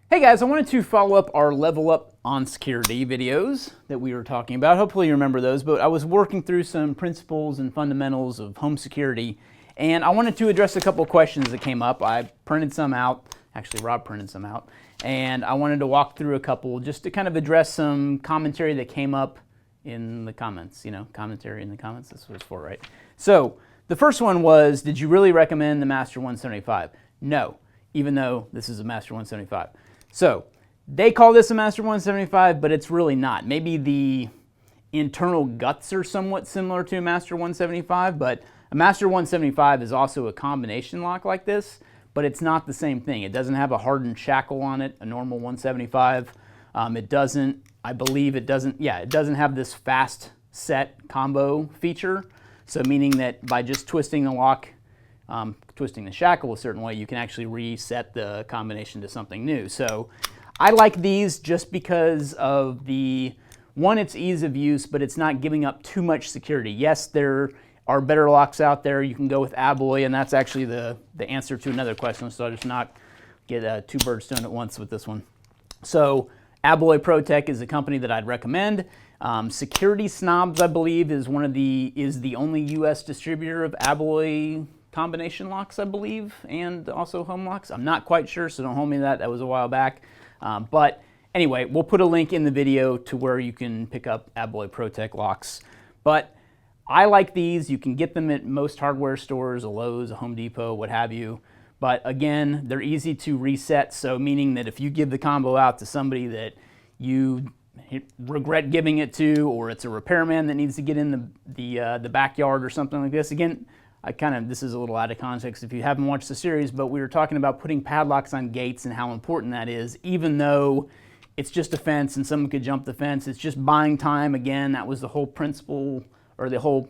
Hey guys, I wanted to follow up our level up on security videos that we were talking about. Hopefully you remember those, but I was working through some principles and fundamentals of home security, and I wanted to address a couple of questions that came up. I printed some out, actually Rob printed some out, and I wanted to walk through a couple just to kind of address some commentary that came up in the comments. Commentary in the comments, that's what it's for, right? So the first one was, did you really recommend the Master 175? No, even though this is a Master 175. So they call this a Master 175, but it's really not. Maybe the internal guts are somewhat similar to a Master 175, but a Master 175 is also a combination lock like this, but it's not the same thing. It doesn't have a hardened shackle on it, a normal 175. It doesn't have this fast set combo feature. So meaning that by just twisting the lock, twisting the shackle a certain way, you can actually reset the combination to something new. So I like these just because of one, it's ease of use, but it's not giving up too much security. Yes, there are better locks out there. You can go with alloy, and that's actually the answer to another question, so I'll just not get two birds stoned at once with this one. So Arlo ProTech is a company that I'd recommend. Security Snobs, I believe, is the only U.S. distributor of alloy combination locks, I believe, and also home locks. I'm not quite sure, so don't hold me to that. That was a while back. But anyway, we'll put a link in the video to where you can pick up Arlo ProTech locks. But I like these. You can get them at most hardware stores, a Lowe's, a Home Depot, what have you. But again, they're easy to reset, so meaning that if you give the combo out to somebody that you regret giving it to, or it's a repairman that needs to get in the backyard or something like this. Again, this is a little out of context if you haven't watched the series, but we were talking about putting padlocks on gates and how important that is, even though it's just a fence and someone could jump the fence. It's just buying time. Again, that was the whole principle, or the whole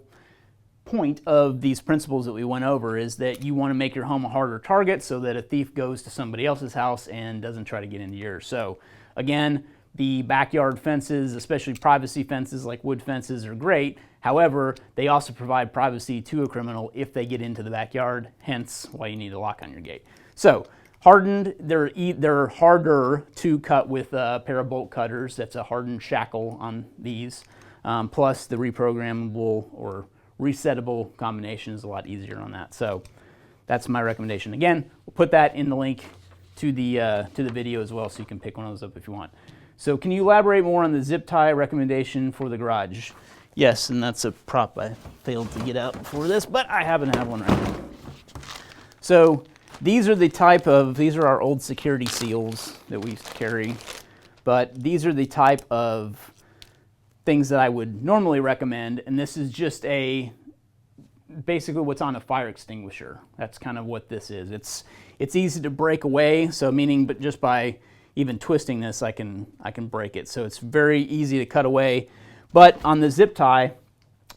point of these principles that we went over, is that you want to make your home a harder target so that a thief goes to somebody else's house and doesn't try to get into yours. So again, the backyard fences, especially privacy fences like wood fences, are great. However, they also provide privacy to a criminal if they get into the backyard, hence why you need a lock on your gate. So hardened, they're harder to cut with a pair of bolt cutters. That's a hardened shackle on these. Plus the reprogrammable or resettable combination is a lot easier on that. So that's my recommendation. Again, we'll put that in the link to the video as well, so you can pick one of those up if you want. So can you elaborate more on the zip tie recommendation for the garage? Yes, and that's a prop I failed to get out for this, but I happen to have one right now. So these are our old security seals that we used to carry, but these are the type of things that I would normally recommend, and this is just basically what's on a fire extinguisher. That's kind of what this is. It's easy to break away, so meaning, but just by even twisting this, I can break it. So it's very easy to cut away. But on the zip tie,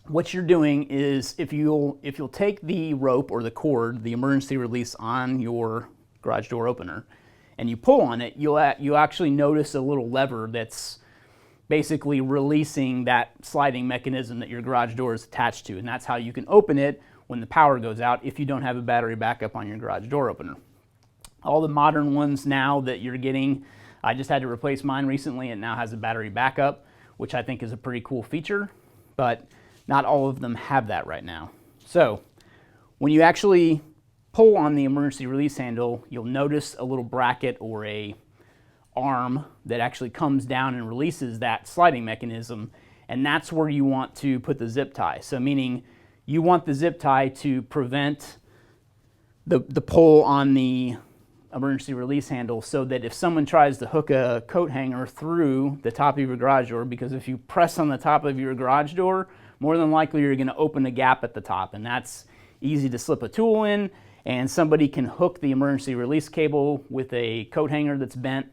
what you're doing is if you'll take the rope or the cord, the emergency release on your garage door opener, and you pull on it, you actually notice a little lever that's basically releasing that sliding mechanism that your garage door is attached to, and that's how you can open it when the power goes out if you don't have a battery backup on your garage door opener. All the modern ones now that you're getting, I just had to replace mine recently, and now has a battery backup, which I think is a pretty cool feature, but not all of them have that right now. So when you actually pull on the emergency release handle, you'll notice a little bracket or a arm that actually comes down and releases that sliding mechanism, and that's where you want to put the zip tie. So meaning you want the zip tie to prevent the pull on the emergency release handle, so that if someone tries to hook a coat hanger through the top of your garage door, because if you press on the top of your garage door, more than likely you're going to open a gap at the top, and that's easy to slip a tool in, and somebody can hook the emergency release cable with a coat hanger that's bent,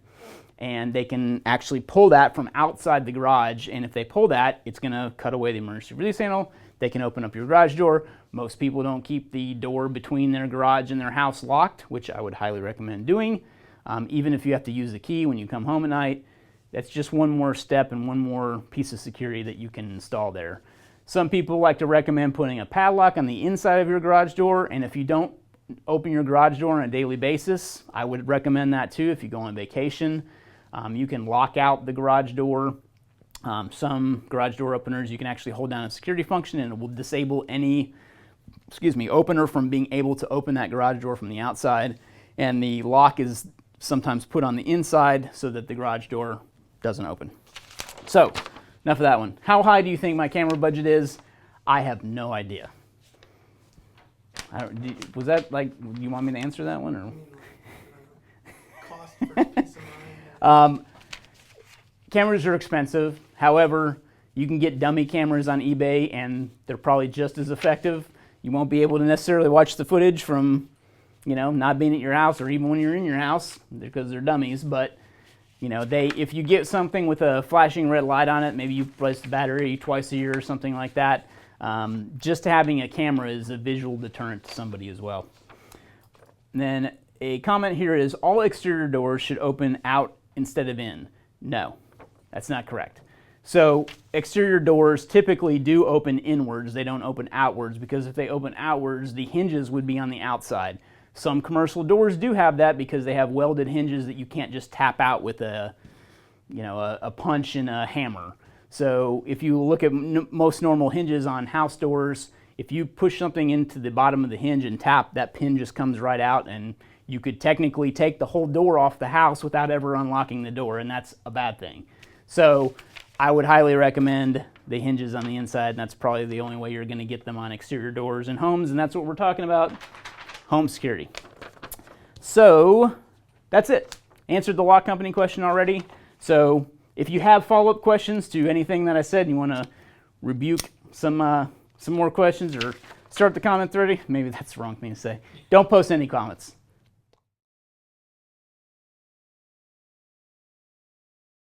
and they can actually pull that from outside the garage, and if they pull that, it's going to cut away the emergency release handle. They can open up your garage door. Most people don't keep the door between their garage and their house locked, which I would highly recommend doing. Even if you have to use the key when you come home at night, that's just one more step and one more piece of security that you can install there. Some people like to recommend putting a padlock on the inside of your garage door, and if you don't open your garage door on a daily basis. I would recommend that too if you go on vacation. You can lock out the garage door. Some garage door openers, you can actually hold down a security function and it will disable any, opener from being able to open that garage door from the outside. And the lock is sometimes put on the inside so that the garage door doesn't open. So, enough of that one. How high do you think my camera budget is? I have no idea. Was that like, do you want me to answer that one? Or? Cost for peace of mind. Cameras are expensive. However, you can get dummy cameras on eBay and they're probably just as effective. You won't be able to necessarily watch the footage from, not being at your house or even when you're in your house because they're dummies. But, if you get something with a flashing red light on it, maybe you replace the battery twice a year or something like that. Just having a camera is a visual deterrent to somebody as well. And then a comment here is all exterior doors should open out instead of in. No, that's not correct. So exterior doors typically do open inwards. They don't open outwards because if they open outwards, the hinges would be on the outside. Some commercial doors do have that because they have welded hinges that you can't just tap out with a punch and a hammer. So if you look at most normal hinges on house doors, if you push something into the bottom of the hinge and tap, that pin just comes right out and you could technically take the whole door off the house without ever unlocking the door, and that's a bad thing. So I would highly recommend the hinges on the inside, and that's probably the only way you're going to get them on exterior doors in homes, and that's what we're talking about, home security. So that's it. Answered the lock company question already. So if you have follow-up questions to anything that I said and you want to rebuke some more questions or start the comment thread, maybe that's the wrong thing to say. Don't post any comments.